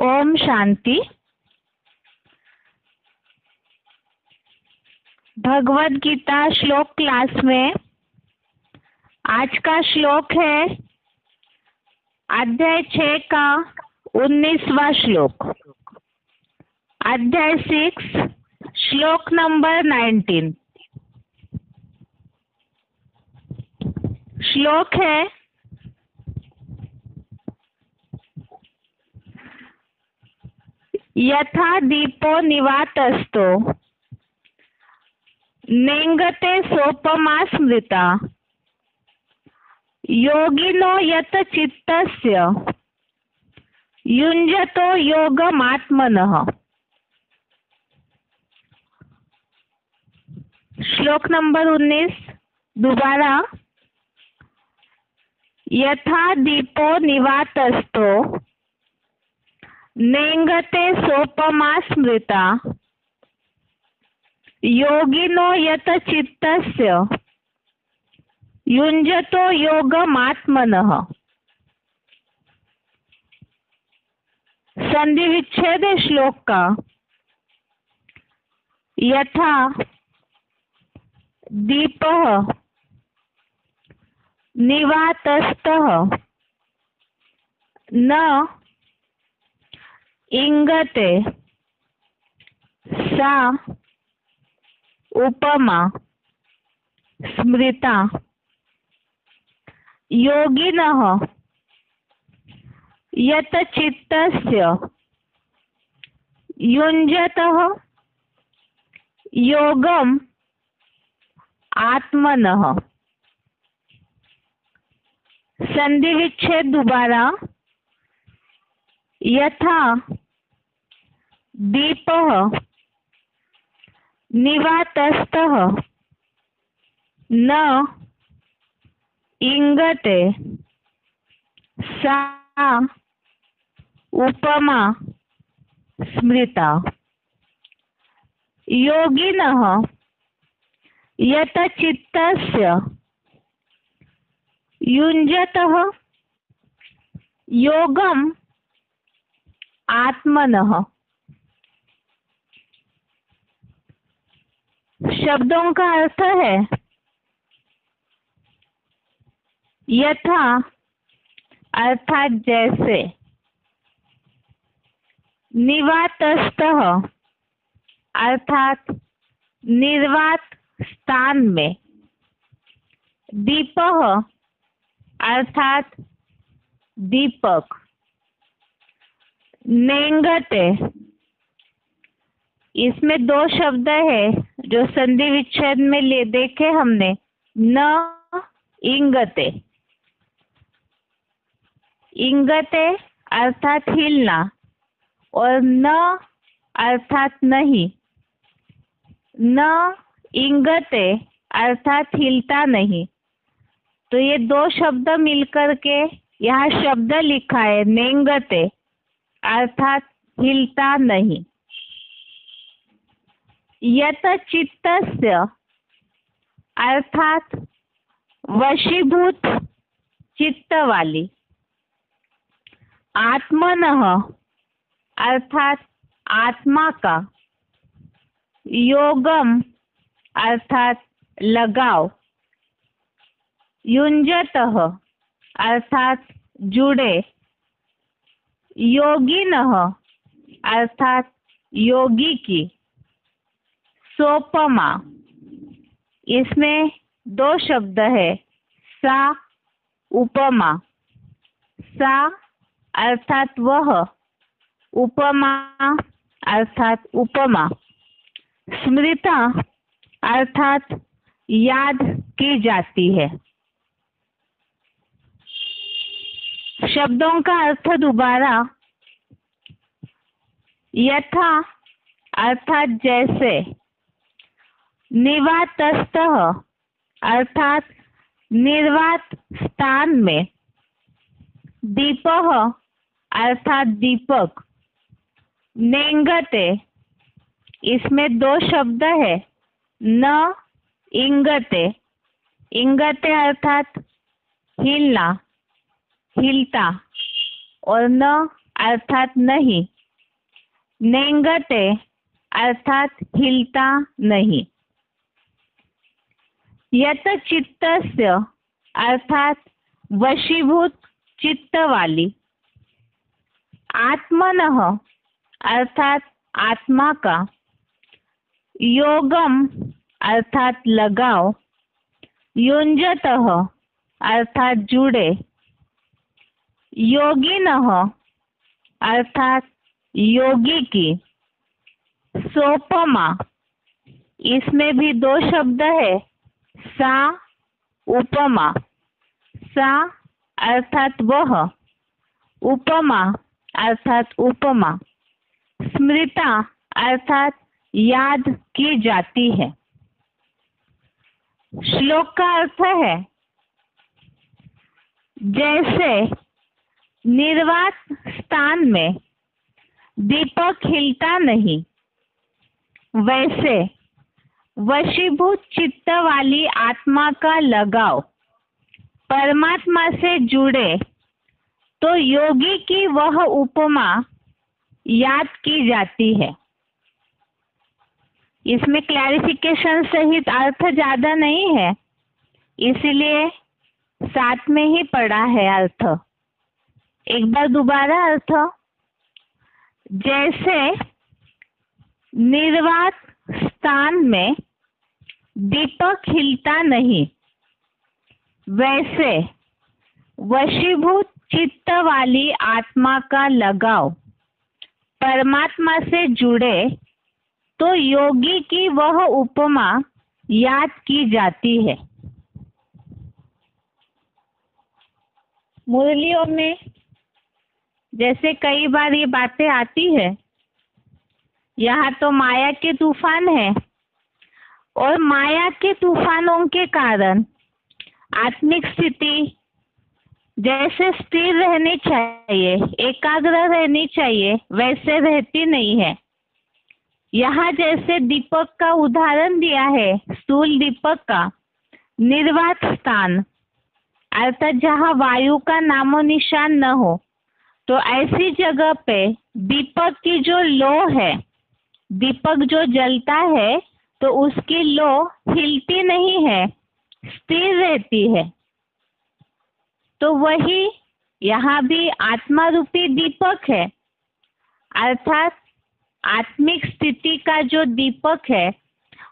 ओम शांति। भगवद गीता श्लोक क्लास में आज का श्लोक है अध्याय 6 का 19वां श्लोक। अध्याय 6 श्लोक नंबर 19। श्लोक है यथा दीपो निवातस्तो नेंगते सोपमा स्मृता योगिनो यत चित्तस्य युञ्जतो योगमात्मनः। श्लोक नंबर 19 दोबारा। यथा दीपो निवातस्तो नेंगते सोपमा स्मृता योगिनो यत चित्तस्य युञ्जतो योगमात्मनः। संधि विच्छेद श्लोक का। यथा दीपः निवातस्तः न इंगते सा उपमा स्मृता योगिनः यत चित्तस्य युञ्जतः योगम आत्मनः। संधि विच्छेद दोबारा। यथा दीपः निवातस्तः न इंगते सा उपमा स्मृता योगिनः यत चित्तस्य युञ्जतः योगम आत्मनः। शब्दों का अर्थ है यथा अर्थात जैसे, निवातस्तः अर्थात निर्वात स्थान में, दीपः अर्थात दीपक, नेंगते इसमें दो शब्द है जो संधि विच्छेद में ले देखे हमने। न इंगते, इंगते अर्थात हिलना और न अर्थात नहीं। न इंगते अर्थात हिलता नहीं। तो ये दो शब्द मिलकर के यहाँ शब्द लिखा है नेंगते अर्थात हिलता नहीं। यत चित्तस्य अर्थात वशीभूत चित्त वाली। आत्मनः अर्थात आत्मा का। योगम अर्थात लगाव। युञ्जतः अर्थात जुड़े। योगिनः अर्थात योगी की। सोपमा इसमें दो शब्द है सा उपमा। सा अर्थात वह, उपमा अर्थात उपमा। स्मृता अर्थात याद की जाती है। शब्दों का अर्थ दोबारा। यथा अर्थात जैसे, निवातस्तः अर्थात निर्वात स्थान में, दीपः अर्थात दीपक, नेंगते इसमें दो शब्द है न इंगते। इंगते अर्थात हिलना, हिलता और न अर्थात नहीं। नेंगते अर्थात हिलता नहीं। यत चित्तस्य अर्थात वशीभूत चित्त वाली। आत्मनः अर्थात आत्मा का। योगम अर्थात लगाओ। युञ्जतः अर्थात जुड़े। योगिनः अर्थात योगी की। सोपमा, इसमें भी दो शब्द है, सा उपमा। सा अर्थात वह, उपमा अर्थात उपमा। स्मृता अर्थात याद की जाती है। श्लोक का अर्थ है, जैसे निर्वात स्थान में दीपक हिलता नहीं, वैसे वशीभूत चित्त वाली आत्मा का लगाव परमात्मा से जुड़े तो योगी की वह उपमा याद की जाती है। इसमें क्लैरिफिकेशन सहित अर्थ ज्यादा नहीं है, इसलिए साथ में ही पढ़ा है अर्थ। एक बार दोबारा अर्थ, जैसे निर्वात स्थान में दीपक हिलता नहीं, वैसे वशीभूत चित्त वाली आत्मा का लगाव परमात्मा से जुड़े तो योगी की वह उपमा याद की जाती है। मुरलियों में जैसे कई बार ये बातें आती है, यहाँ तो माया के तूफान है और माया के तूफानों के कारण आत्मिक स्थिति जैसे स्थिर रहनी चाहिए, एकाग्र रहनी चाहिए, वैसे रहती नहीं है। यहाँ जैसे दीपक का उदाहरण दिया है, स्थूल दीपक का, निर्वात स्थान अर्थात जहाँ वायु का नामो निशान न हो, तो ऐसी जगह पे दीपक की जो लो है, दीपक जो जलता है तो उसकी लो हिलती नहीं है, स्थिर रहती है। तो वही यहाँ भी आत्मा रूपी दीपक है, अर्थात आत्मिक स्थिति का जो दीपक है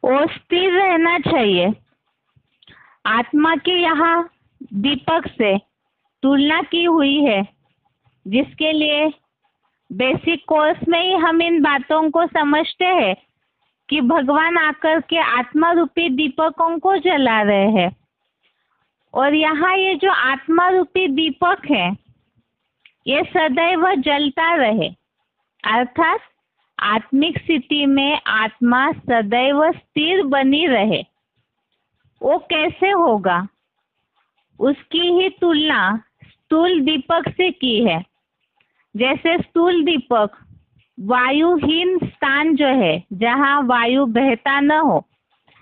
वो स्थिर रहना चाहिए। आत्मा के यहाँ दीपक से तुलना की हुई है, जिसके लिए बेसिक कोर्स में ही हम इन बातों को समझते हैं कि भगवान आकर के आत्मा रूपी दीपकों को जला रहे हैं। और यहाँ ये जो आत्मा रूपी दीपक है, ये सदैव जलता रहे, अर्थात आत्मिक स्थिति में आत्मा सदैव स्थिर बनी रहे। वो कैसे होगा, उसकी ही तुलना स्थूल दीपक से की है। जैसे स्थूल दीपक वायुहीन स्थान जो है, जहाँ वायु बहता न हो,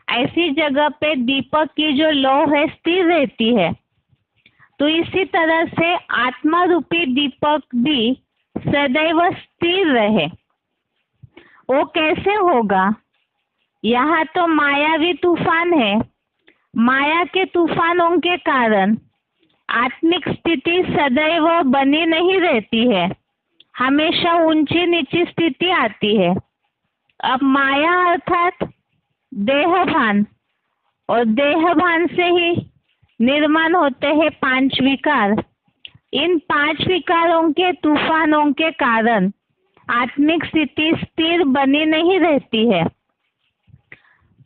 ऐसी जगह पे दीपक की जो लो है स्थिर रहती है। तो इसी तरह से आत्मा रूपी दीपक भी सदैव स्थिर रहे। वो कैसे होगा, यहाँ तो मायावी तूफान है, माया के तूफानों के कारण आत्मिक स्थिति सदैव बनी नहीं रहती है, हमेशा ऊंची नीची स्थिति आती है। अब माया अर्थात देहभान, और देहभान से ही निर्माण होते हैं 5 विकार। इन 5 विकारों के तूफानों के कारण आत्मिक स्थिति स्थिर बनी नहीं रहती है।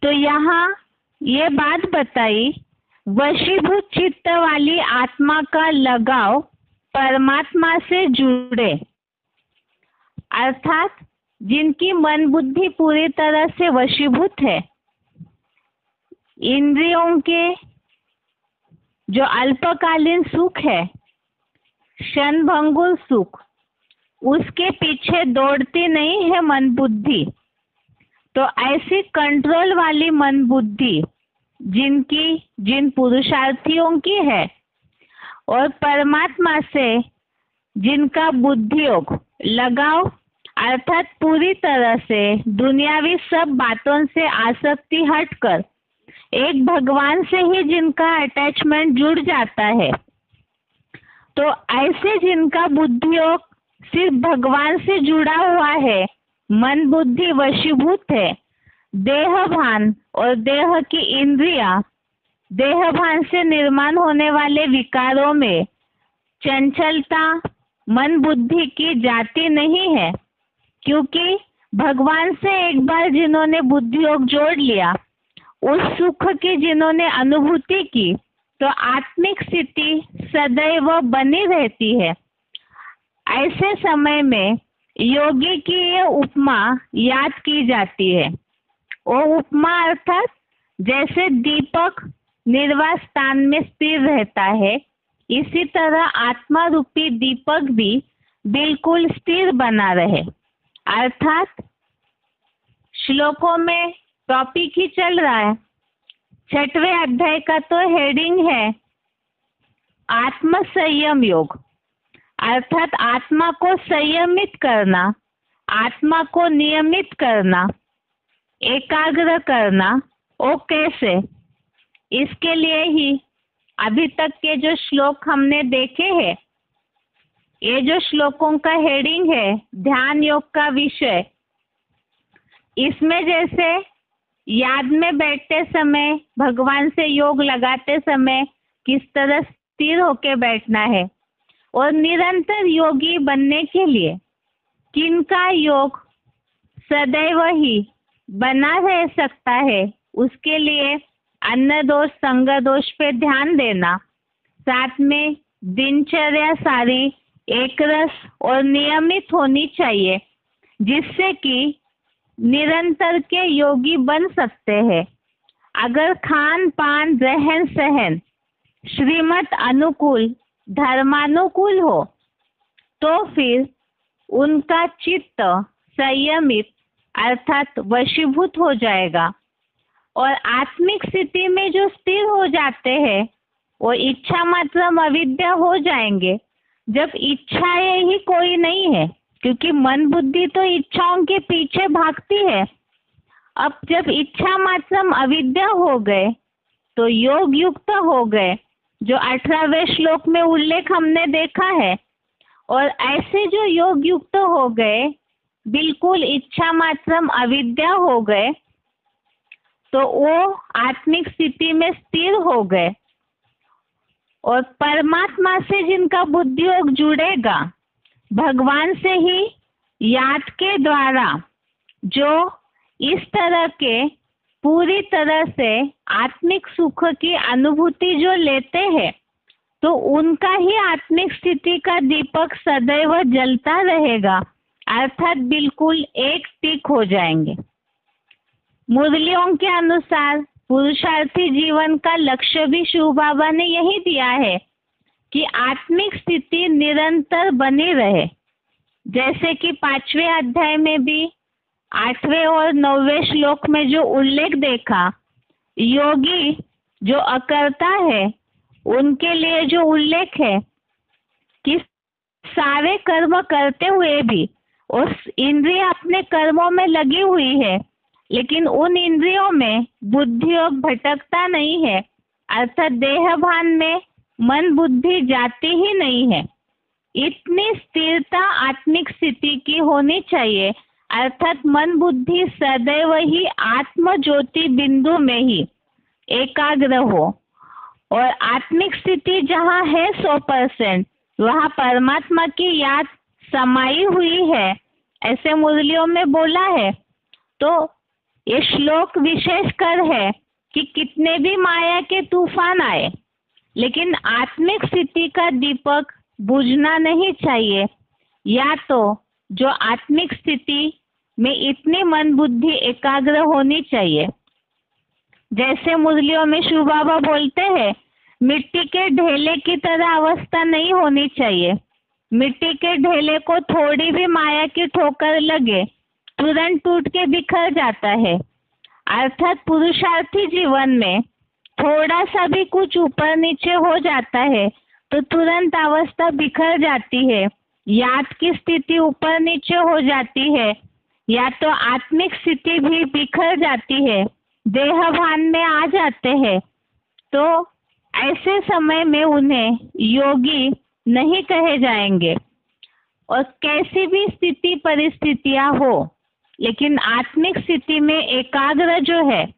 तो यहाँ ये बात बताई, वशीभूत चित्त वाली आत्मा का लगाव परमात्मा से जुड़े, अर्थात जिनकी मन बुद्धि पूरी तरह से वशीभूत है, इंद्रियों के जो अल्पकालीन सुख है, क्षणभंगुर सुख, उसके पीछे दौड़ती नहीं है मन बुद्धि। तो ऐसी कंट्रोल वाली मन बुद्धि जिन पुरुषार्थियों की है, और परमात्मा से जिनका बुद्धि योग लगाव अर्थात पूरी तरह से दुनियावी सब बातों से आसक्ति हटकर एक भगवान से ही जिनका अटैचमेंट जुड़ जाता है, तो ऐसे जिनका बुद्धि योग सिर्फ भगवान से जुड़ा हुआ है, मन बुद्धि वशीभूत है, देह भान और देह की इंद्रियां, देह भान से निर्माण होने वाले विकारों में चंचलता मन बुद्धि की जाति नहीं है, क्योंकि भगवान से एक बार जिन्होंने बुद्धि योग जोड़ लिया, उस सुख की जिन्होंने अनुभूति की, तो आत्मिक स्थिति सदैव बनी रहती है। ऐसे समय में योगी की ये उपमा याद की जाती है। वो उपमा अर्थात जैसे दीपक निर्वात स्थान में स्थिर रहता है, इसी तरह आत्मा रूपी दीपक भी बिल्कुल स्थिर बना रहे। अर्थात श्लोकों में टॉपिक ही चल रहा है। 6वें अध्याय का तो हेडिंग है आत्म संयम योग, अर्थात आत्मा को संयमित करना, आत्मा को नियमित करना, एकाग्र करना। वो कैसे? इसके लिए ही अभी तक के जो श्लोक हमने देखे हैं, ये जो श्लोकों का हेडिंग है ध्यान योग का विषय, इसमें जैसे याद में बैठते समय, भगवान से योग लगाते समय किस तरह स्थिर होके बैठना है, और निरंतर योगी बनने के लिए किनका योग सदैव ही बना रह सकता है, उसके लिए अन्न दोष संग दोष पे ध्यान देना, साथ में दिनचर्या सारी एक रस और नियमित होनी चाहिए, जिससे कि निरंतर के योगी बन सकते हैं। अगर खान पान रहन सहन श्रीमत अनुकूल धर्मानुकूल हो, तो फिर उनका चित्त संयमित अर्थात वशीभूत हो जाएगा, और आत्मिक स्थिति में जो स्थिर हो जाते हैं वो इच्छा मात्र अविद्या हो जाएंगे। जब इच्छाएं ही कोई नहीं है, क्योंकि मन बुद्धि तो इच्छाओं के पीछे भागती है। अब जब इच्छा मात्र अविद्या हो गए तो योग युक्त हो गए, जो 18वें श्लोक में उल्लेख हमने देखा है। और ऐसे जो योग युक्त हो गए, बिल्कुल इच्छा मात्र अविद्या हो गए, तो वो आत्मिक स्थिति में स्थिर हो गए। और परमात्मा से जिनका बुद्धि योग जुड़ेगा, भगवान से ही याद के द्वारा जो इस तरह के पूरी तरह से आत्मिक सुख की अनुभूति जो लेते हैं, तो उनका ही आत्मिक स्थिति का दीपक सदैव जलता रहेगा, अर्थात बिल्कुल एक टिक हो जाएंगे। मुरलियों के अनुसार पुरुषार्थी जीवन का लक्ष्य भी शिव बाबा ने यही दिया है कि आत्मिक स्थिति निरंतर बनी रहे। जैसे कि 5वें अध्याय में भी 8वें और 9वें श्लोक में जो उल्लेख देखा, योगी जो अकर्ता है उनके लिए जो उल्लेख है कि सारे कर्म करते हुए भी उस इंद्रिय अपने कर्मों में लगी हुई है, लेकिन उन इंद्रियों में बुद्धि योग भटकता नहीं है, अर्थात देह भान में मन बुद्धि जाती ही नहीं है। इतनी स्थिरता आत्मिक स्थिति की होनी चाहिए, अर्थात मन बुद्धि सदैव ही आत्म ज्योति बिंदु में ही एकाग्र हो। और आत्मिक स्थिति जहाँ है 100%, वहाँ परमात्मा की याद समाई हुई है, ऐसे मुरलियों में बोला है। तो ये श्लोक विशेष कर है कि कितने भी माया के तूफान आए, लेकिन आत्मिक स्थिति का दीपक बुझना नहीं चाहिए। या तो जो आत्मिक स्थिति में इतनी मन बुद्धि एकाग्र होनी चाहिए, जैसे मुरलियों में शिव बाबा बोलते हैं, मिट्टी के ढेले की तरह अवस्था नहीं होनी चाहिए। मिट्टी के ढेले को थोड़ी भी माया की ठोकर लगे, तुरंत टूट के बिखर जाता है। अर्थात पुरुषार्थी जीवन में थोड़ा सा भी कुछ ऊपर नीचे हो जाता है तो तुरंत अवस्था बिखर जाती है, याद की स्थिति ऊपर नीचे हो जाती है या तो आत्मिक स्थिति भी बिखर जाती है, देह भान में आ जाते हैं, तो ऐसे समय में उन्हें योगी नहीं कहे जाएंगे। और कैसी भी स्थिति परिस्थितियां हो, लेकिन आत्मिक स्थिति में एकाग्र जो है,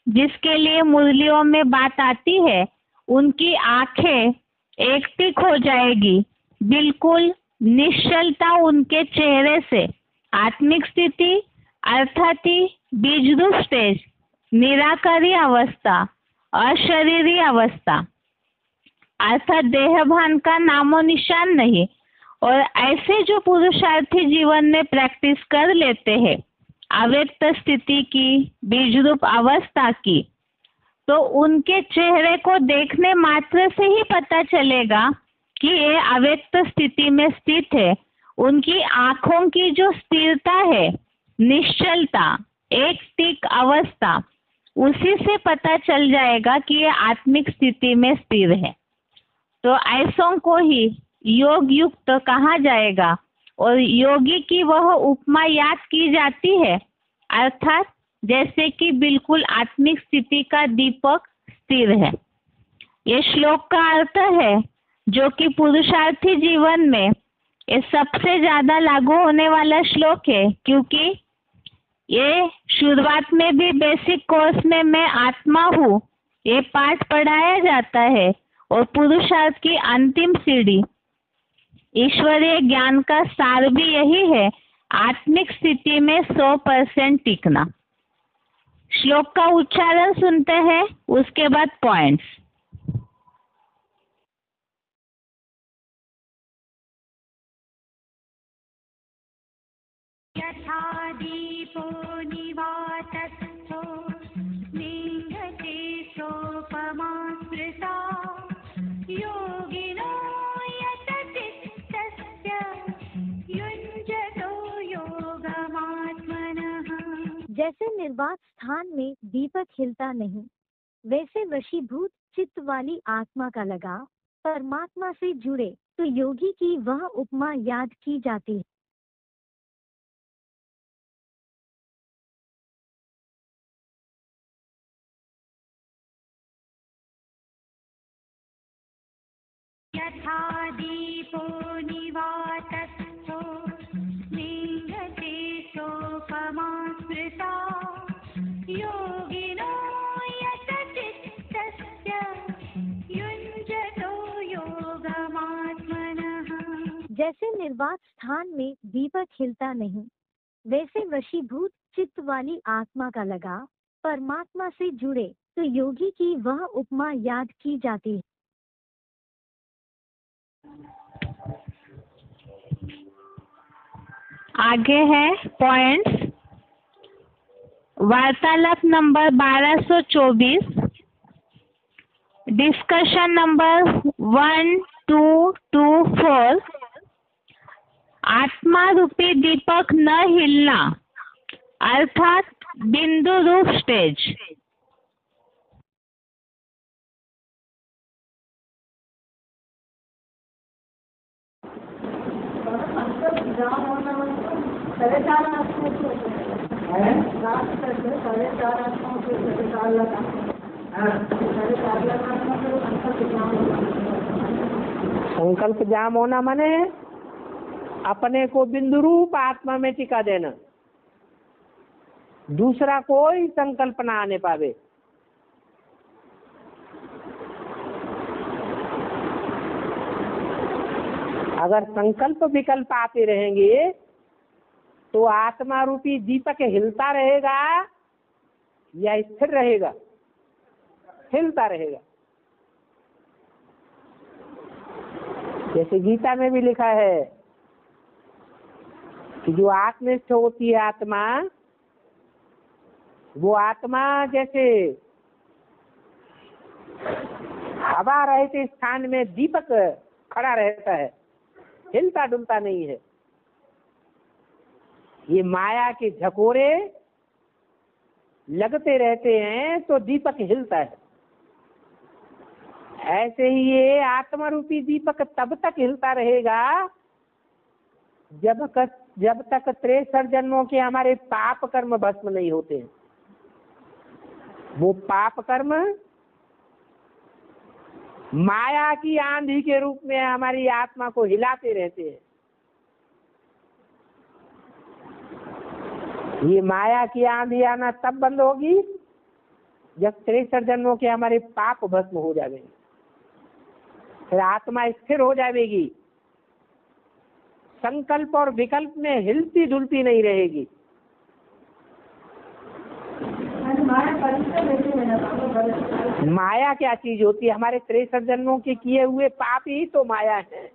जिसके लिए मुरलियों में बात आती है, उनकी आंखें एकटिक हो जाएगी, बिल्कुल निश्चलता उनके चेहरे से। आत्मिक स्थिति अर्थात ही बीजरूप स्टेज, निराकारी अवस्था, अशरीरी अवस्था, अर्थात देहभान का नामो निशान नहीं। और ऐसे जो पुरुषार्थी जीवन में प्रैक्टिस कर लेते हैं अव्यक्त स्थिति की, बीजरूप अवस्था की, तो उनके चेहरे को देखने मात्र से ही पता चलेगा कि ये अव्यक्त स्थिति में स्थित है। उनकी आंखों की जो स्थिरता है, निश्चलता, एक टिक अवस्था, उसी से पता चल जाएगा कि ये आत्मिक स्थिति में स्थिर है। तो ऐसों को ही योग युक्त कहा जाएगा। और योगी की वह उपमा याद की जाती है, अर्थात जैसे कि बिल्कुल आत्मिक स्थिति का दीपक स्थिर है। ये श्लोक का अर्थ है, जो कि पुरुषार्थी जीवन में ये सबसे ज्यादा लागू होने वाला श्लोक है, क्योंकि ये शुरुआत में भी बेसिक कोर्स में मैं आत्मा हूँ ये पाठ पढ़ाया जाता है। और पुरुषार्थ की अंतिम सीढ़ी ईश्वरीय ज्ञान का सार भी यही है, आत्मिक स्थिति में 100% टिकना। श्लोक का उच्चारण सुनते हैं, उसके बाद पॉइंट्स। यथा दीपो निवातस्थो निङ्घते सोपमा स्मृता योगिनो यतचित्तस्य युञ्जतो योगमात्मनः। जैसे निर्वात स्थान में दीपक हिलता नहीं, वैसे वशीभूत चित्त वाली आत्मा का लगाव परमात्मा से जुड़े तो योगी की वह उपमा याद की जाती है। यथा दीपो निवातस्थो निङ्घते सोपमा स्मृता योगिनो यतचित्तस्य युञ्जतो योगमात्मनः। जैसे निर्वात स्थान में दीपक हिलता नहीं, वैसे वशीभूत चित्त वाली आत्मा का लगाव परमात्मा से जुड़े तो योगी की वह उपमा याद की जाती है। आगे है पॉइंट्स। वार्तालाप नंबर 1224, डिस्कशन नंबर 1224, आत्मा रूपी दीपक न हिलना, अर्थात बिंदु रूप स्टेज। संकल्प जाम होना माने अपने को बिंदु रूप आत्मा में टिका देना, दूसरा कोई संकल्प ना आने पावे। अगर संकल्प विकल्प आते रहेंगे तो आत्मा रूपी दीपक हिलता रहेगा या स्थिर रहेगा? हिलता रहेगा। जैसे गीता में भी लिखा है कि जो आत्मनिष्ठ होती है आत्मा, वो आत्मा जैसे हवा रहते स्थान में दीपक खड़ा रहता है, हिलता डुलता नहीं है। ये माया के झकोरे लगते रहते हैं तो दीपक हिलता है। ऐसे ही ये आत्मा रूपी दीपक तब तक हिलता रहेगा जब तक 63 जन्मों के हमारे पाप कर्म भस्म नहीं होते, वो पाप कर्म माया की आंधी के रूप में हमारी आत्मा को हिलाते रहते हैं। ये माया की आंधी आना तब बंद होगी जब 63 जन्मों के हमारे पाप भस्म हो जाएंगे, फिर आत्मा स्थिर हो जाएगी, संकल्प और विकल्प में हिलती डुलती नहीं रहेगी। माया क्या चीज होती है? हमारे 63 जन्मों के किए हुए पाप ही तो माया है,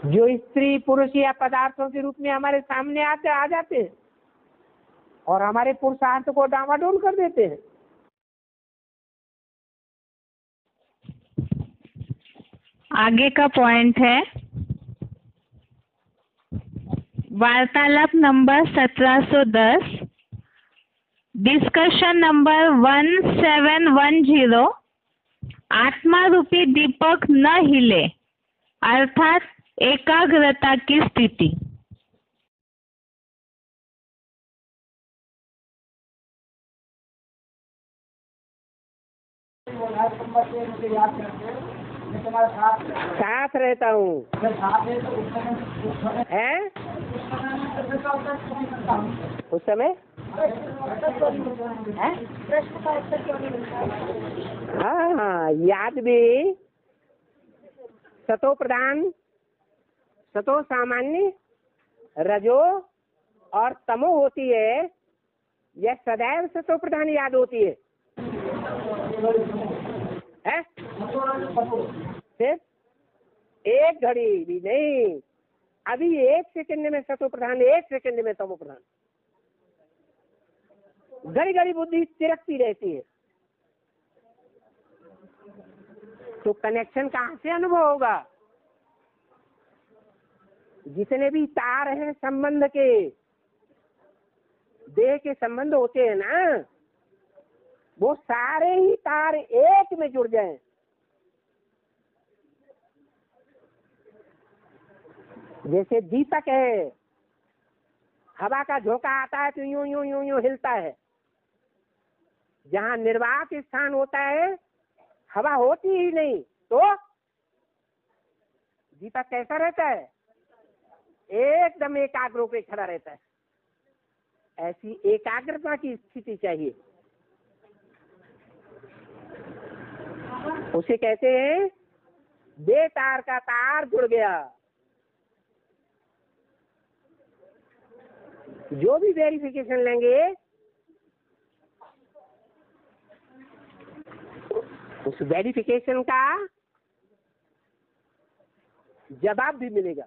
जो स्त्री पुरुष या पदार्थों के रूप में हमारे सामने आ जाते हैं और हमारे पुरुषार्थ को डामाडोल कर देते हैं। आगे का पॉइंट है वार्तालाप नंबर 1710, डिस्कशन नंबर 1710। आत्मा रूपी दीपक न हिले, अर्थात एकाग्रता की स्थिति। साथ रहता हूँ है उस समय हाँ, याद भी सतो प्रधान, सतो सामान्य, रजो और तमो होती है। यह सदैव सतो प्रधान याद होती है, सिर्फ एक घड़ी भी नहीं, अभी 1 सेकंड में सतो प्रधान, 1 सेकंड में तमो प्रधान। घड़ी घड़ी बुद्धि तिरकती रहती है, तो कनेक्शन कहाँ से अनुभव होगा? जितने भी तार हैं संबंध के, देह के संबंध होते हैं ना, वो सारे ही तार एक में जुड़ जाएं। जैसे दीपक है, हवा का झोंका आता है तो यूं यूं यूं यूं हिलता है। जहाँ निर्वात स्थान होता है हवा होती ही नहीं, तो दीपक कैसा रहता है? एकदम एकाग्र होकर खड़ा रहता है। ऐसी एकाग्रता की स्थिति चाहिए, उसे कहते हैं बेतार का तार जुड़ गया। जो भी वेरिफिकेशन लेंगे उस वेरिफिकेशन का जवाब भी मिलेगा।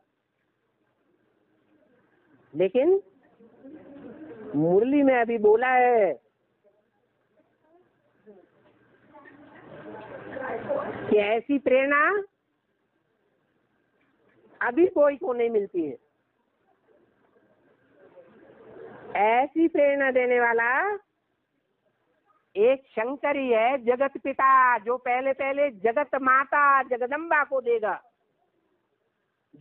लेकिन मुरली में अभी बोला है कि ऐसी प्रेरणा अभी कोई को नहीं मिलती है। ऐसी प्रेरणा देने वाला एक शंकर ही है, जगत पिता, जो पहले पहले जगत माता जगदम्बा को देगा,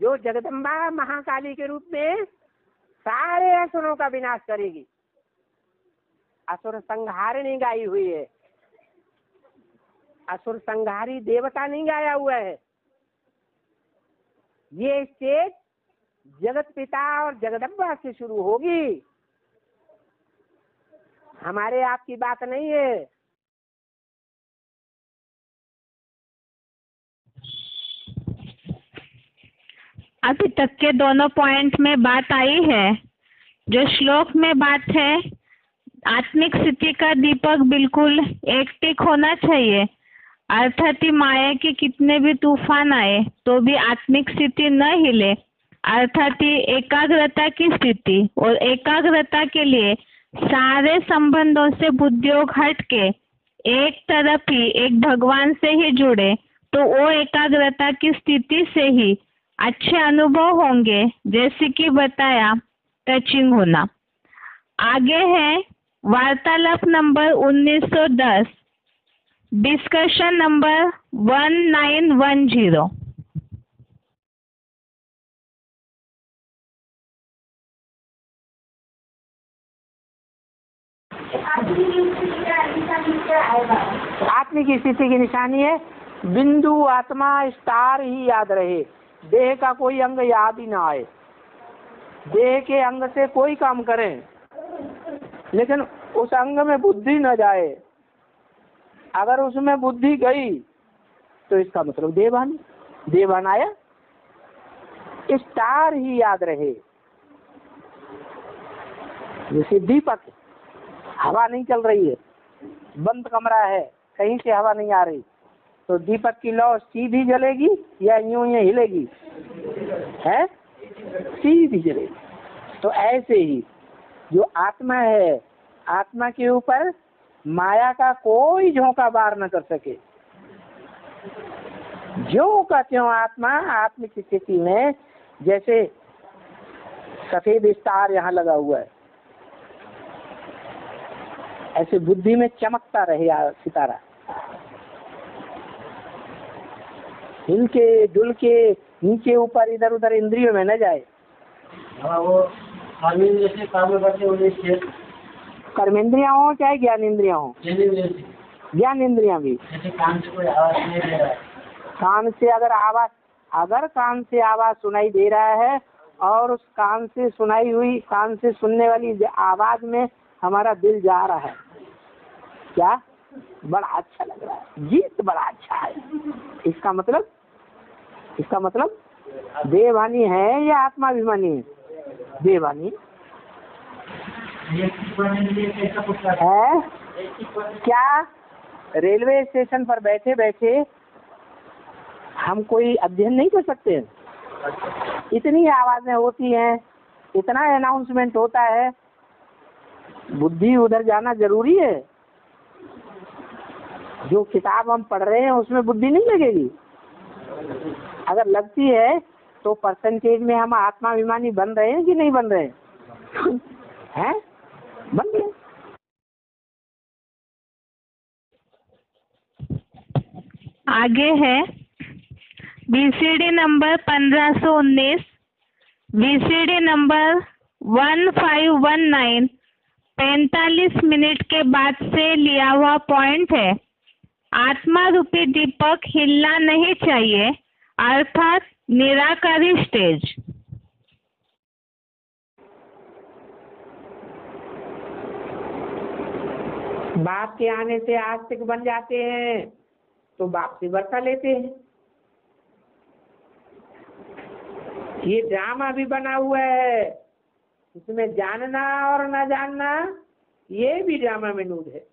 जो जगदम्बा महाकाली के रूप में सारे असुरों का विनाश करेगी। असुर संहारिणी गाई हुई है, असुर संहारी देवता नहीं गाया हुआ है। ये स्टेज जगत पिता और जगदम्बा से शुरू होगी, हमारे आपकी बात नहीं है। अभी तक के दोनों पॉइंट में बात आई है। जो श्लोक में बात है, आत्मिक स्थिति का दीपक बिल्कुल एकटिक होना चाहिए, अर्थात माया के कितने भी तूफान आए तो भी आत्मिक स्थिति न हिले, अर्थात एकाग्रता की स्थिति। और एकाग्रता के लिए सारे संबंधों से बुद्धियोग हट के एक तरफ ही, एक भगवान से ही जुड़े, तो वो एकाग्रता की स्थिति से ही अच्छे अनुभव होंगे, जैसे कि बताया टचिंग होना। आगे है वार्तालाप नंबर 1910, डिस्कशन नंबर 1910। आत्मिक स्थिति की निशानी है बिंदु आत्मा स्टार ही याद रहे, देह का कोई अंग याद ही ना आए। देह के अंग से कोई काम करें लेकिन उस अंग में बुद्धि न जाए। अगर उसमें बुद्धि गई तो इसका मतलब देवान आया। स्टार ही याद रहे, जैसे दीपक, हवा नहीं चल रही है, बंद कमरा है, कहीं से हवा नहीं आ रही, तो दीपक की लौ सीधी जलेगी या यूं ही हिलेगी? है सीधी जलेगी। तो ऐसे ही जो आत्मा है, आत्मा के ऊपर माया का कोई झोंका वार न कर सके। जो का त्यों आत्मा आत्मिक स्थिति में, जैसे सफेद स्टार यहाँ लगा हुआ है, ऐसे बुद्धि में चमकता रहे सितारा, हिल के डुल के नीचे ऊपर इधर उधर इंद्रियों में न जाए। वो जैसे काम में बैठे कर्मेंद्रियां हो चाहे ज्ञान इंद्रिया हो, ज्ञान इंद्रियां भी जैसे कान से कोई आवाज नहीं दे रहा है, कान से अगर कान से आवाज सुनाई दे रहा है और उस कान से सुनने वाली आवाज में हमारा दिल जा रहा है, क्या बड़ा अच्छा लग रहा है, गीत बड़ा अच्छा है, इसका मतलब देवानी है या आत्माभिमानी है? देवानी है। क्या रेलवे स्टेशन पर बैठे बैठे हम कोई अध्ययन नहीं कर सकते? इतनी आवाजें होती हैं, इतना अनाउंसमेंट होता है, बुद्धि उधर जाना जरूरी है। जो किताब हम पढ़ रहे हैं उसमें बुद्धि नहीं लगेगी। अगर लगती है तो परसेंटेज में हम आत्माभिमानी बन रहे हैं कि नहीं बन रहे हैं? बन गए। आगे है BCD number 1519, BCD number 1519 45 minute के बाद से लिया हुआ पॉइंट है। आत्मा रूपी दीपक हिलना नहीं चाहिए, अर्थात निराकारी स्टेज। बाप के आने से आस्तिक बन जाते हैं तो बाप से बरसा लेते हैं। ये ड्रामा भी बना हुआ है, इसमें जानना और न जानना ये भी ड्रामा में नूड है।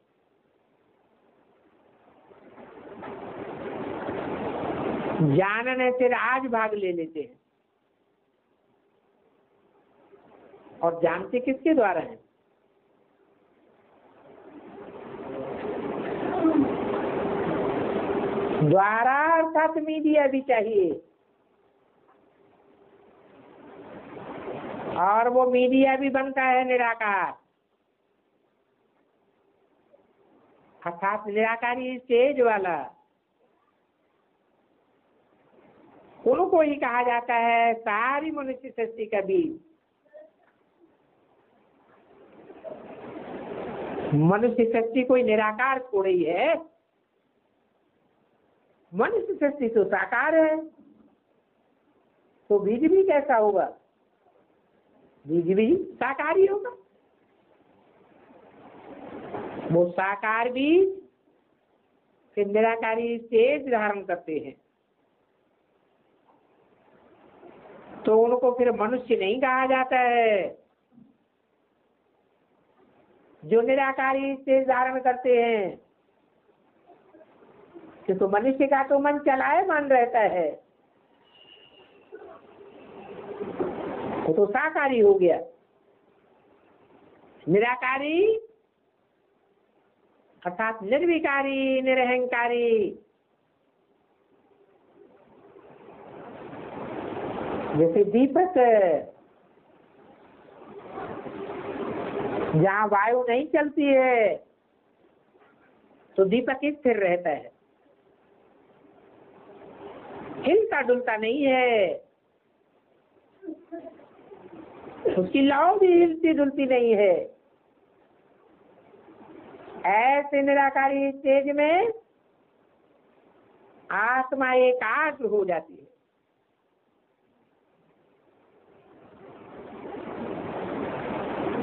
जानने से राज भाग ले लेते हैं और जानते किसके द्वारा है? द्वारा अर्थात मीडिया भी चाहिए, और वो मीडिया भी बनता है निराकार, अर्थात निराकारी स्टेज वाला। उनको ही कहा जाता है सारी मनुष्य सृष्टि का बीज। मनुष्य सृष्टि कोई निराकार थोड़ी ही है, मनुष्य सृष्टि तो साकार है, तो बीज भी कैसा होगा? बीज भी साकार ही होगा। वो साकार बीज फिर निराकारी स्टेज धारण करते हैं, तो उनको फिर मनुष्य नहीं कहा जाता है। जो निराकारी स्टेज धारण करते हैं कि तो मनुष्य का तो मन चलायमान रहता है, वो तो साकारी हो गया। निराकारी अर्थात निर्विकारी, निरहंकारी, जैसे दीपक, जहाँ वायु नहीं चलती है तो दीपक स्थिर रहता है, हिलता डुलता नहीं है, उसकी लौ भी हिलती डुलती नहीं है। ऐसे निराकारी स्टेज में आत्मा एकाग्र हो जाती है।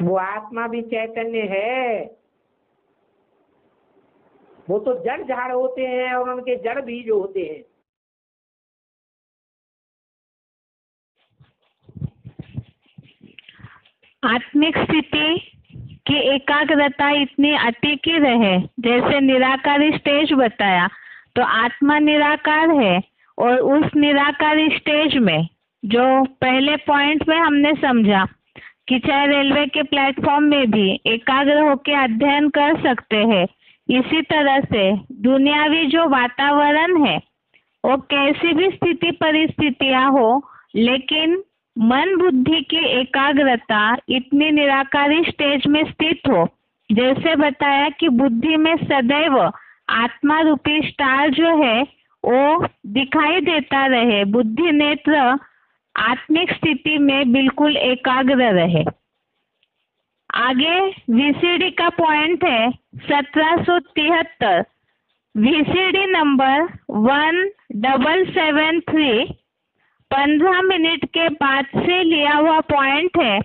वो आत्मा भी चैतन्य है, वो तो जड़ झाड़ होते हैं और उनके जड़ बीज होते हैं। आत्मिक स्थिति की एकाग्रता इतनी अटिकी रहे, जैसे निराकारी स्टेज बताया, तो आत्मा निराकार है। और उस निराकारी स्टेज में जो पहले पॉइंट में हमने समझा कि चाहे रेलवे के प्लेटफॉर्म में भी एकाग्र होकर अध्ययन कर सकते हैं, इसी तरह से दुनियावी जो वातावरण है वो कैसी भी स्थिति परिस्थितियां हो, लेकिन मन बुद्धि की एकाग्रता इतनी निराकारी स्टेज में स्थित हो, जैसे बताया कि बुद्धि में सदैव आत्मा रूपी स्टार जो है वो दिखाई देता रहे, बुद्धि नेत्र आत्मिक स्थिति में बिल्कुल एकाग्र रहे। आगे वीसीडी का पॉइंट है 1773, वीसीडी नंबर 1773, 15 मिनट के बाद से लिया हुआ पॉइंट है।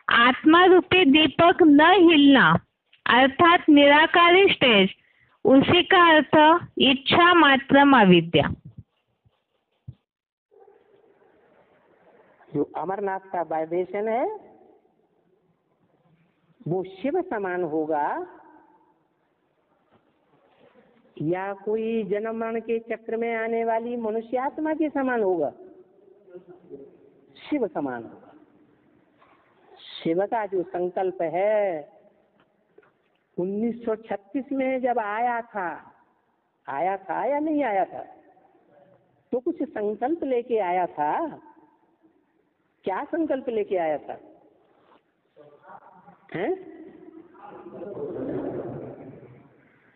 आत्मा रूपी दीपक न हिलना अर्थात निराकारी स्टेज, उसी का अर्थ इच्छा मात्रम अविद्या। जो अमरनाथ का वाइब्रेशन है वो शिव समान होगा या कोई जन्म मरण के चक्र में आने वाली मनुष्य आत्मा के समान होगा? शिव समान होगा। शिव का जो संकल्प है 1936 में जब आया था या नहीं आया था, तो कुछ संकल्प लेके आया था। क्या संकल्प लेके आया था? हैं?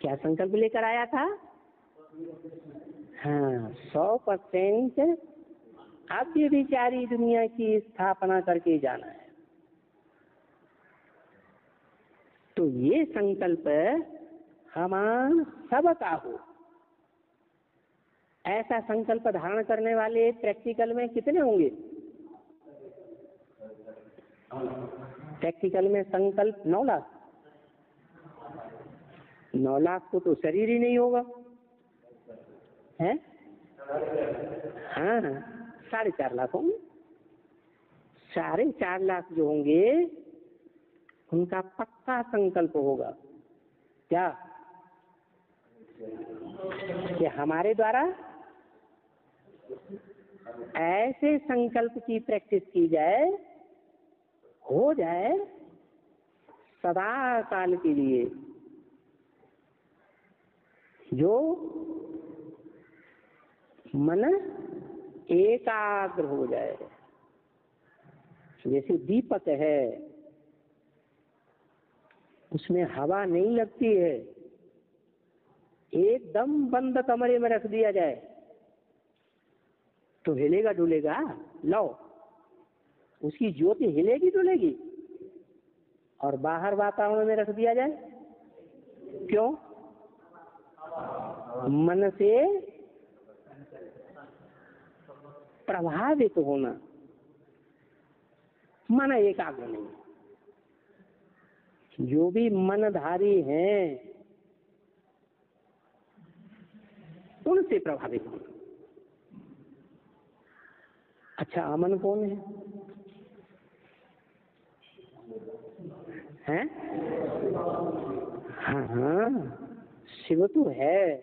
क्या संकल्प लेकर आया था? हाँ, 100% अव्यभिचारी दुनिया की स्थापना करके जाना है। तो ये संकल्प हमारा सबका हो। ऐसा संकल्प धारण करने वाले प्रैक्टिकल में कितने होंगे? प्रैक्टिकल में संकल्प 9 लाख। 9 लाख को तो शरीर ही नहीं होगा, है? हाँ, 4.5 लाख होंगे। 4.5 लाख जो होंगे उनका पक्का संकल्प होगा क्या कि हमारे द्वारा ऐसे संकल्प की प्रैक्टिस की जाए, हो जाए सदा काल के लिए, जो मन एकाग्र हो जाए। जैसे दीपक है, उसमें हवा नहीं लगती है, एकदम बंद कमरे में रख दिया जाए तो हिलेगा डुलेगा? लो, उसकी ज्योति हिलेगी डुलेगी। और बाहर वातावरण में रख दिया जाए, क्यों? मन से प्रभावित होना, मन एकाग्र नहीं। जो भी मनधारी हैं उनसे प्रभावित होना। अच्छा, अमन कौन है? हैं? हाँ, शिव तो है।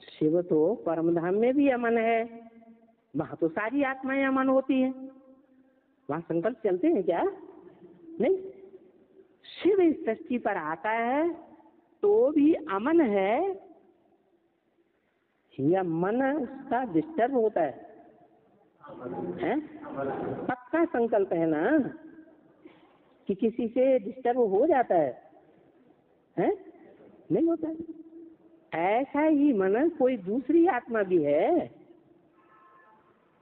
शिव तो परमधाम में भी अमन है, वहां तो सारी आत्माएं अमन होती हैं। वहां संकल्प चलते हैं क्या? नहीं। शिव इस सृष्टि पर आता है तो भी अमन है या मन उसका डिस्टर्ब होता है? हैं? पक्का संकल्प है ना कि किसी से डिस्टर्ब हो जाता है? हैं? नहीं होता है। ऐसा ही मन कोई दूसरी आत्मा भी है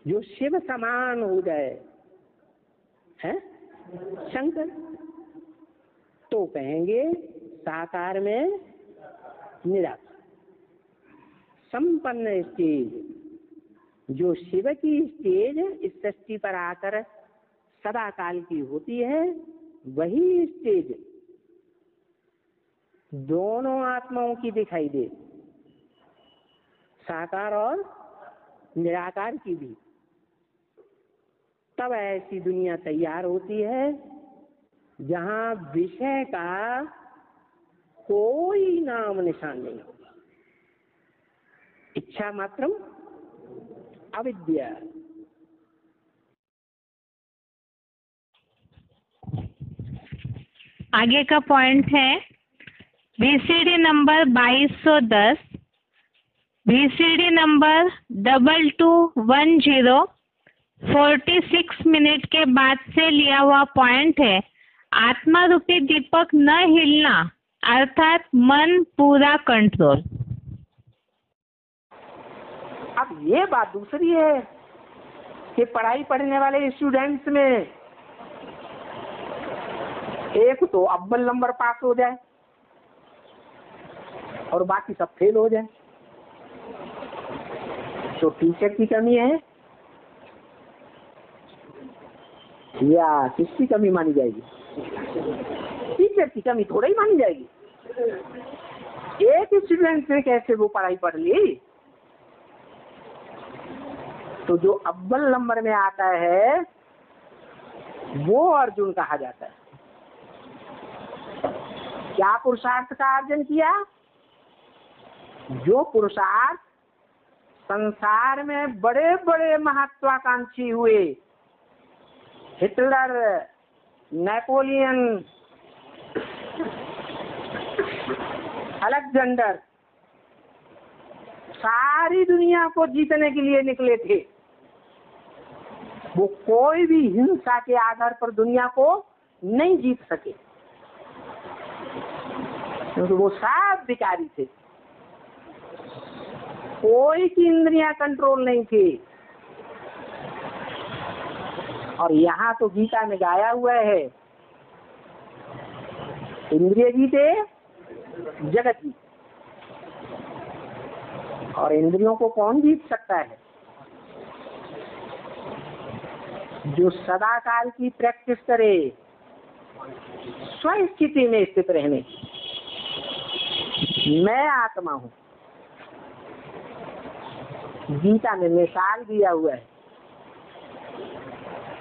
जो शिव समान हो जाए, है शंकर, तो कहेंगे साकार में निराकार। संपन्न स्टेज जो शिव की स्टेज इस सृष्टि पर आकर सदा काल की होती है, वही स्टेज दोनों आत्माओं की दिखाई दे, साकार और निराकार की भी। तब ऐसी दुनिया तैयार होती है जहाँ विषय का कोई नाम निशान नहीं होगा। इच्छा मात्रम अविद्या। आगे का पॉइंट है VCD number 2210, VCD number 2210 46 minute के बाद से लिया हुआ पॉइंट है। आत्मा रूपी दीपक न हिलना अर्थात मन पूरा कंट्रोल। अब ये बात दूसरी है कि पढ़ाई पढ़ने वाले स्टूडेंट्स में एक तो अव्वल नंबर पास हो जाए और बाकी सब फेल हो जाए, तो टीचर की कमी है या किसकी कमी मानी जाएगी? टीचर की कमी थोड़ा ही मानी जाएगी। एक स्टूडेंट से कैसे वो पढ़ाई पढ़ ली? तो जो अव्वल नंबर में आता है वो अर्जुन कहा जाता है। क्या पुरुषार्थ का अर्जन किया? जो पुरुषार्थ संसार में बड़े बड़े महत्वाकांक्षी हुए, हिटलर, नेपोलियन, अलेक्जेंडर, सारी दुनिया को जीतने के लिए निकले थे, वो कोई भी हिंसा के आधार पर दुनिया को नहीं जीत सके, क्योंकि वो सब विकारी थे, कोई की इंद्रियां कंट्रोल नहीं थी। और यहाँ तो गीता में गाया हुआ है, इंद्रिय जीते जगत जीते। और इंद्रियों को कौन जीत सकता है? जो सदा काल की प्रैक्टिस करे, स्व स्थिति में स्थित रहने। मैं आत्मा हूँ, गीता में मिसाल दिया हुआ है,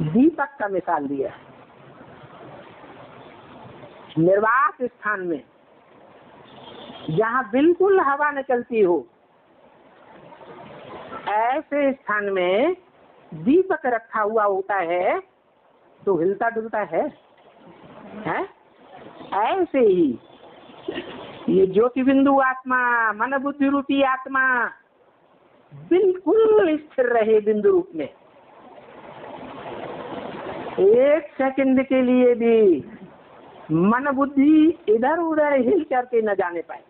दीपक का मिसाल दिया है। निर्वात स्थान में जहाँ बिल्कुल हवा न चलती हो, ऐसे स्थान में दीपक रखा हुआ होता है तो हिलता डुलता है? ऐसे ही ये ज्योति बिंदु आत्मा, मन बुद्धि रूपी आत्मा बिल्कुल स्थिर रहे बिंदु रूप में, एक सेकंड के लिए भी मन बुद्धि इधर उधर हिल करके न जाने पाए।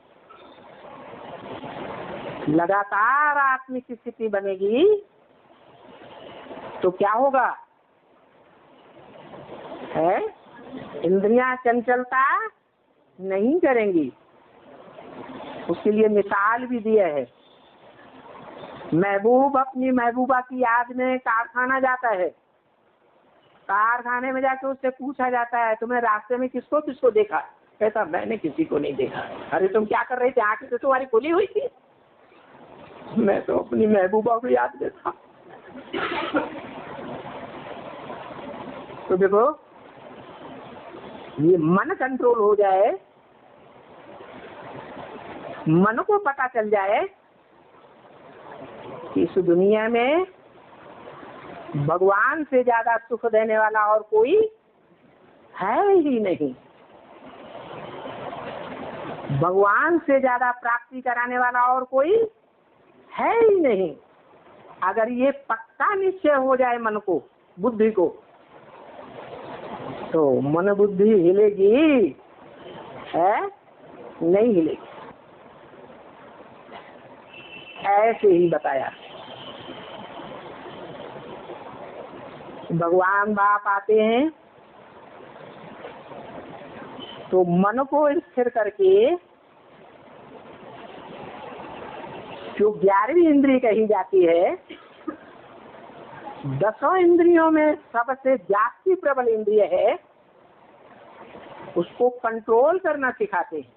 लगातार आत्मिक स्थिति बनेगी तो क्या होगा? है इंद्रियां चंचलता नहीं करेंगी। उसके लिए मिसाल भी दिया है। महबूब अपनी महबूबा की याद में कारखाना जाता है, कारखाने में जाके उससे पूछा जाता है तुम्हें रास्ते में किसको किसको देखा? कहता मैंने किसी को नहीं देखा। अरे तुम क्या कर रहे थे? आंखें तो तुम्हारी खुली हुई थी। मैं तो अपनी महबूबा को याद देता। तो देखो, ये मन कंट्रोल हो जाए, मन को पता चल जाए कि इस दुनिया में भगवान से ज्यादा सुख देने वाला और कोई है ही नहीं, भगवान से ज्यादा प्राप्ति कराने वाला और कोई है ही नहीं। अगर ये पक्का निश्चय हो जाए मन को, बुद्धि को, तो मन बुद्धि हिलेगी? है नहीं हिलेगी। ऐसे ही बताया। भगवान बाप आते हैं, तो मन को स्थिर करके जो 11वीं इंद्रिय कही जाती है, 10 इंद्रियों में सबसे जास्ती प्रबल इंद्रिय है, उसको कंट्रोल करना सिखाते हैं।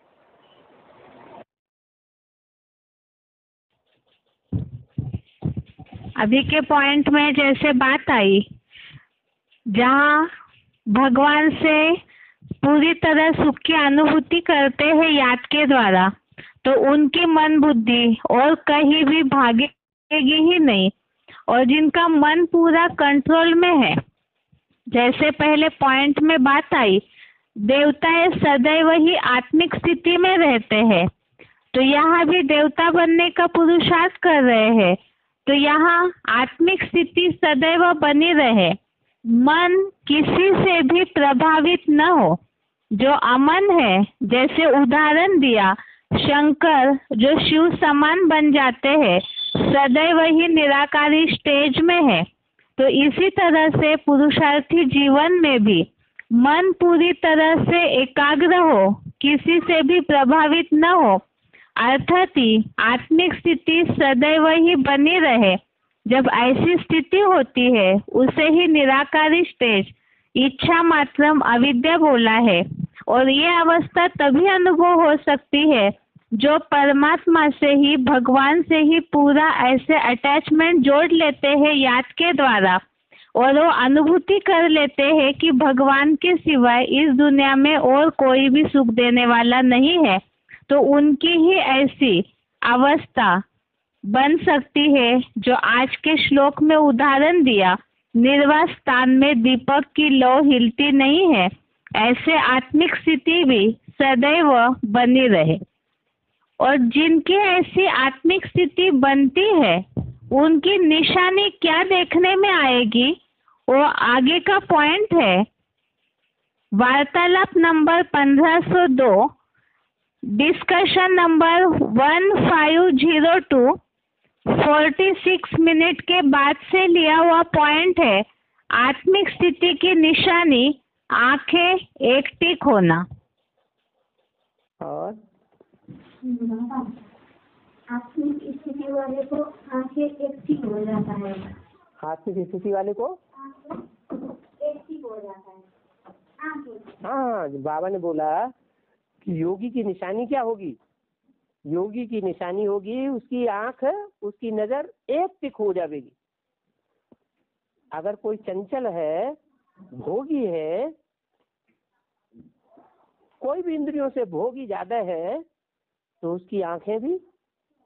अभी के पॉइंट में जैसे बात आई, जहाँ भगवान से पूरी तरह सुख की अनुभूति करते हैं याद के द्वारा, तो उनकी मन बुद्धि और कहीं भी भागेगी ही नहीं। और जिनका मन पूरा कंट्रोल में है, जैसे पहले पॉइंट में बात आई, देवता सदैव ही आत्मिक स्थिति में रहते हैं, तो यहाँ भी देवता बनने का पुरुषार्थ कर रहे हैं, तो यहाँ आत्मिक स्थिति सदैव बनी रहे, मन किसी से भी प्रभावित न हो। जो अमन है, जैसे उदाहरण दिया, शंकर जो शिव समान बन जाते हैं, सदैव ही निराकारी स्टेज में है। तो इसी तरह से पुरुषार्थी जीवन में भी मन पूरी तरह से एकाग्र हो, किसी से भी प्रभावित न हो, अर्थात ही आत्मिक स्थिति सदैव ही बनी रहे। जब ऐसी स्थिति होती है, उसे ही निराकारी स्टेज, इच्छा मात्रम अविद्या बोला है। और ये अवस्था तभी अनुभव हो सकती है जो परमात्मा से ही, भगवान से ही पूरा ऐसे अटैचमेंट जोड़ लेते हैं याद के द्वारा, और वो अनुभूति कर लेते हैं कि भगवान के सिवाय इस दुनिया में और कोई भी सुख देने वाला नहीं है। तो उनकी ही ऐसी अवस्था बन सकती है जो आज के श्लोक में उदाहरण दिया, निर्वात स्थान में दीपक की लौ हिलती नहीं है, ऐसे आत्मिक स्थिति भी सदैव बनी रहे। और जिनकी ऐसी आत्मिक स्थिति बनती है, उनकी निशानी क्या देखने में आएगी, वो आगे का पॉइंट है। वार्तालाप नंबर 1502, डिस्कशन नंबर 1502, 46 मिनट के बाद से लिया हुआ पॉइंट है। आत्मिक स्थिति की निशानी आंखें एक टिक होना। और आत्मिक स्थिति वाले को आंखें एक टिक हो जाता है। आत्मिक स्थिति वाले को एक टिक हो जाता है। हाँ, बाबा ने बोला कि योगी की निशानी क्या होगी? योगी की निशानी होगी उसकी आंख, उसकी नजर एक टिक हो जाएगी। अगर कोई चंचल है, भोगी है, कोई भी इंद्रियों से भोगी ज्यादा है, तो उसकी आंखें भी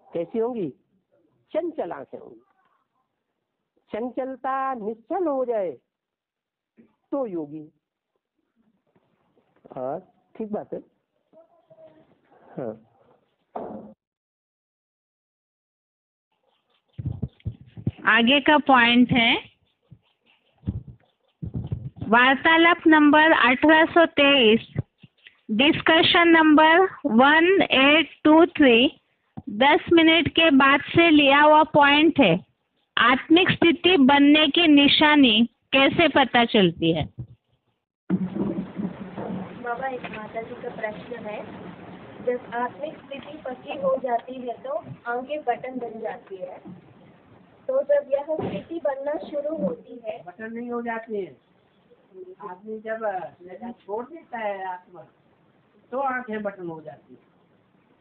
कैसी होंगी? चंचल आंखें होंगी। चंचलता निश्चल हो जाए तो योगी। हाँ, ठीक बात है। हाँ, आगे का पॉइंट है वार्तालाप नंबर 1823, डिस्कशन नंबर 1823, 10 मिनट के बाद से लिया हुआ पॉइंट है। आत्मिक स्थिति बनने की निशानी कैसे पता चलती है? बाबा, एक माता जी का प्रश्न है, जब आत्मिक स्थिति पक्की हो जाती है तो आंखें बटन बन जाती है, तो जब यह स्थिति बनना शुरू होती है, बटन नहीं हो जाती है। आदमी जब नजर छोड़ देता है आत्मा, तो आंखें बटन हो जाती है।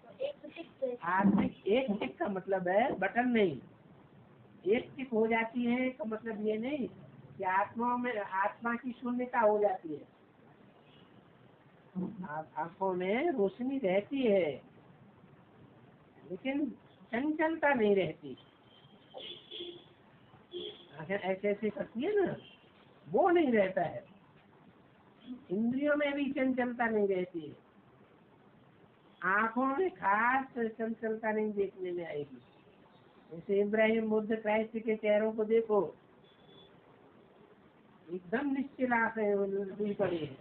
तो एक टिक आत्मिक एक टिक का मतलब है बटन नहीं। एक टिक हो जाती है तो मतलब ये नहीं कि आत्मा की शून्यता हो जाती है। आंखों में रोशनी रहती है, लेकिन चंचलता नहीं रहती। आंखें ऐसे ऐसे करती है ना, वो नहीं रहता है। इंद्रियों में भी चंचलता नहीं रहती है। आंखों में खास चंचलता नहीं देखने में आएगी। जैसे इब्राहिम बुद्ध क्राइस्ट के चेहरों को देखो, एकदम निश्चल आंखें हुई पड़ी है।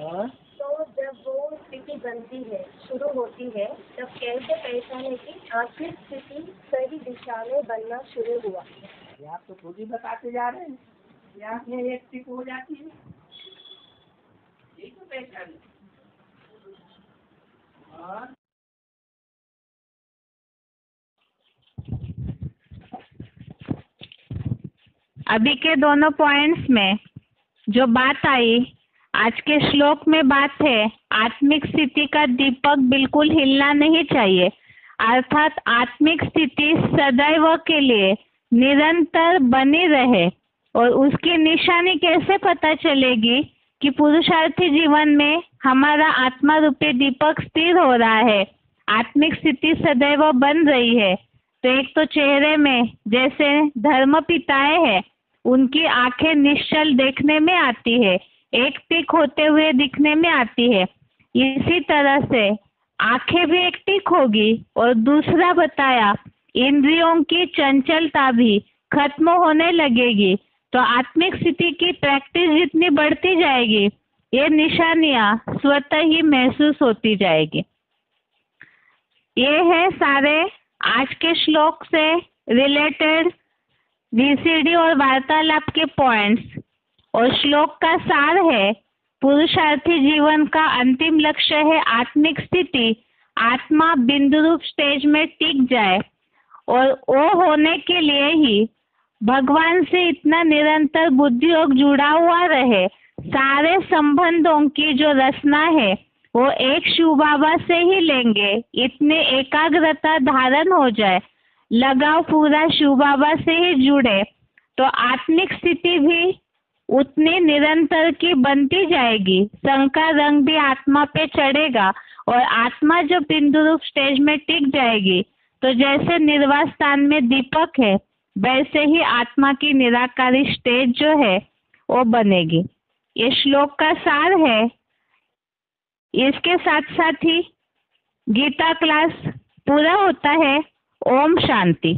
और तो जब वो स्थिति बनती है, शुरू होती है, तब कैसे पहचाने कि आत्मिक स्थिति सही दिशा में बनना शुरू हुआ? ये आप तो खुद ही बताते जा रहे हैं। आंखें एक टिक हो जाती है, पहचान। अभी के दोनों पॉइंट्स में जो बात आई, आज के श्लोक में बात है, आत्मिक स्थिति का दीपक बिल्कुल हिलना नहीं चाहिए, अर्थात आत्मिक स्थिति सदैव के लिए निरंतर बनी रहे। और उसकी निशानी कैसे पता चलेगी कि पुरुषार्थी जीवन में हमारा आत्मा रूपी दीपक स्थिर हो रहा है, आत्मिक स्थिति सदैव बन रही है? तो एक तो चेहरे में जैसे धर्म पिताएं हैं, उनकी आंखें निश्चल देखने में आती है, एक टिक होते हुए दिखने में आती है। इसी तरह से आंखें भी एक टिक होगी। और दूसरा बताया, इंद्रियों की चंचलता भी खत्म होने लगेगी। तो आत्मिक स्थिति की प्रैक्टिस जितनी बढ़ती जाएगी, ये निशानियां स्वतः ही महसूस होती जाएगी। ये है सारे आज के श्लोक से रिलेटेड VCD और वार्तालाप के पॉइंट्स। और श्लोक का सार है, पुरुषार्थी जीवन का अंतिम लक्ष्य है आत्मिक स्थिति, आत्मा बिंदु रूप स्टेज में टिक जाए। और वो होने के लिए ही भगवान से इतना निरंतर बुद्धि योग जुड़ा हुआ रहे, सारे संबंधों की जो रचना है वो एक शिव बाबा से ही लेंगे, इतने एकाग्रता धारण हो जाए, लगाव पूरा शिव बाबा से ही जुड़े, तो आत्मिक स्थिति भी उतनी निरंतर की बनती जाएगी। संग का रंग भी आत्मा पे चढ़ेगा और आत्मा जब बिंदु रूप स्टेज में टिक जाएगी, तो जैसे निर्वास स्थान में दीपक है, वैसे ही आत्मा की निराकारी स्टेज जो है वो बनेगी। ये श्लोक का सार है। इसके साथ साथ ही गीता क्लास पूरा होता है। ओम शांति।